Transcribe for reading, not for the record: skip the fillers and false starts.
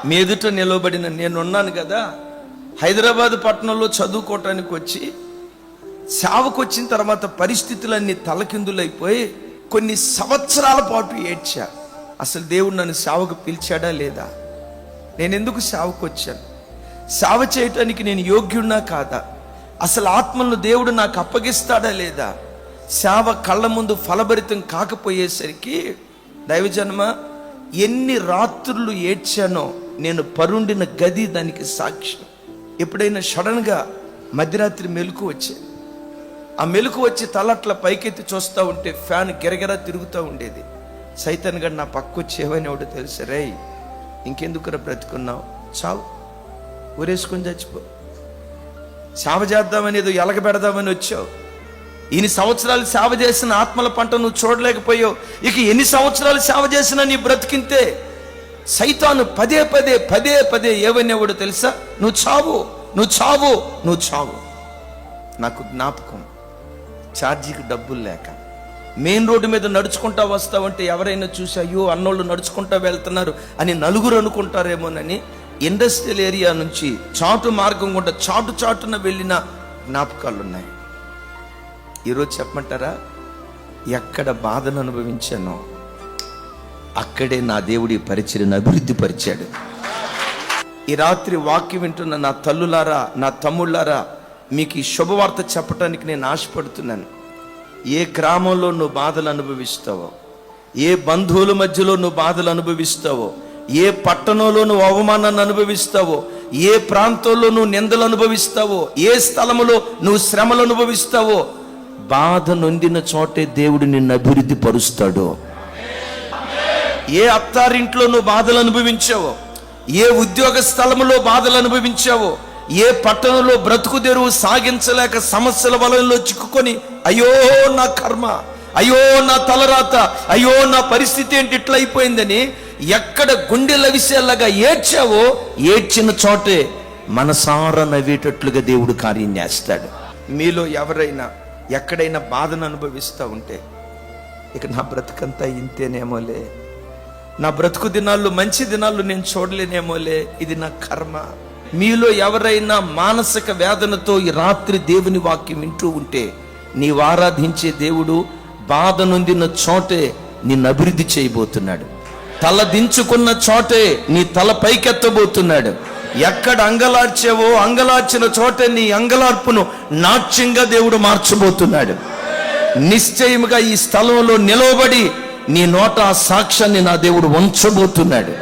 మీ ఎదుట నిలబడిన నేనున్నాను కదా. హైదరాబాద్ పట్టణంలో చదువుకోవటానికి వచ్చి సేవకు వచ్చిన తర్వాత పరిస్థితులన్నీ తలకిందులైపోయి కొన్ని సంవత్సరాల పాటు ఏడ్చా. అసలు దేవుడు నన్ను సేవకు పిలిచాడా లేదా, నేను ఎందుకు సేవకు వచ్చాను, సేవ చేయటానికి నేను యోగ్యున్నా కాదా, అసలు ఆత్మను దేవుడు నాకు అప్పగిస్తాడా లేదా, సేవ కళ్ళ ముందు ఫలభరితం కాకపోయేసరికి దైవజన్మ ఎన్ని రాత్రులు ఏడ్చానో నేను పరుండిన గది దానికి సాక్ష్యం. ఎప్పుడైనా సడన్గా మధ్యరాత్రి మెలకు వచ్చాను. ఆ మెలకు వచ్చి తలట్ల పైకెత్తి చూస్తూ ఉంటే ఫ్యాన్ గిరగిరా తిరుగుతూ ఉండేది. సైతాన్ గడు నా పక్క వచ్చి ఏమైనాడు తెలుసా, రే ఇంకెందుకురా బ్రతుకున్నావు, చావు, ఊరేసుకొని చచ్చిపో, సేవ చేద్దామని ఏదో ఎలగబెడదామని వచ్చావు. ఇన్ని సంవత్సరాలు సేవ చేసిన ఆత్మల పంట నువ్వు చూడలేకపోయావు. ఇక ఎన్ని సంవత్సరాలు సేవ చేసినా నీ బ్రతికింతే. సైతాను పదే పదే పదే పదే ఏమనేవాడు తెలుసా, నువ్వు చావు, నువ్వు చావు, నువ్వు చావు. నాకు జ్ఞాపకం, ఛార్జీకి డబ్బులు లేక మెయిన్ రోడ్డు మీద నడుచుకుంటా వస్తావంటే ఎవరైనా చూసి అయ్యో అన్నోళ్ళు నడుచుకుంటా వెళ్తున్నారు అని నలుగురు అనుకుంటారేమోనని ఇండస్ట్రియల్ ఏరియా నుంచి చాటు మార్గం గుండా చాటున వెళ్ళిన జ్ఞాపకాలు ఉన్నాయి. ఈరోజు చెప్పమంటారా, ఎక్కడ బాధను అనుభవించానో అక్కడే నా దేవుడి పరిచర్యను అభివృద్ధి పరిచాడు. ఈ రాత్రి వాక్యం వింటున్న నా తల్లులారా, నా తమ్ముళ్ళారా, మీకు ఈ శుభవార్త చెప్పడానికి నేను ఆశపడుతున్నాను. ఏ గ్రామంలో నువ్వు బాధలు అనుభవిస్తావో, ఏ బంధువుల మధ్యలో నువ్వు బాధలు అనుభవిస్తావో, ఏ పట్టణంలో నువ్వు అవమానాన్ని అనుభవిస్తావో, ఏ ప్రాంతంలో నువ్వు నిందలు అనుభవిస్తావో, ఏ స్థలములో నువ్వు శ్రమలు అనుభవిస్తావో, బాధ నొందిన చోటే దేవుడు నిన్ను అభివృద్ధి పరుస్తాడు. ఏ అత్తారింట్లో నువ్వు బాధలు అనుభవించావో, ఏ ఉద్యోగ స్థలములో బాధలు అనుభవించావో, ఏ పట్టణంలో బ్రతుకు తెరువు సాగించలేక సమస్యల వలయంలో చిక్కుకొని అయ్యో నా కర్మ, అయ్యో నా తలరాత, అయ్యో నా పరిస్థితి ఏంటి ఇట్లా అయిపోయిందని ఎక్కడ గుండె లవిసేలాగా ఏడ్చావో, ఏడ్చిన చోటే మనసారా నవ్వేటట్లుగా దేవుడు కార్యం చేస్తాడు. మీలో ఎవరైనా ఎక్కడైనా బాధను అనుభవిస్తూ ఉంటే ఇక నా బ్రతుకంతా ఇంతేనేమోలే, నా బ్రతుకు దినాల్లో మంచి దినాల్లో నేను చూడలేనేమోలే, ఇది నా కర్మ. మీలో ఎవరైనా మానసిక వేదనతో ఈ రాత్రి దేవుని వాక్యం వింటూ ఉంటే, నీవు ఆరాధించే దేవుడు బాధ నొందిన చోటే నిన్ను అభివృద్ధి చేయబోతున్నాడు. తల దించుకున్న చోటే నీ తల పైకెత్తబోతున్నాడు. ఎక్కడ అంగలార్చావో అంగలార్చిన చోటే నీ అంగలార్పును నాట్యంగా దేవుడు మార్చబోతున్నాడు. నిశ్చయముగా ఈ స్థలంలో నిలవబడి నీ నోట ఆ సాక్ష్యాన్ని నా దేవుడు ఉంచబోతున్నాడు.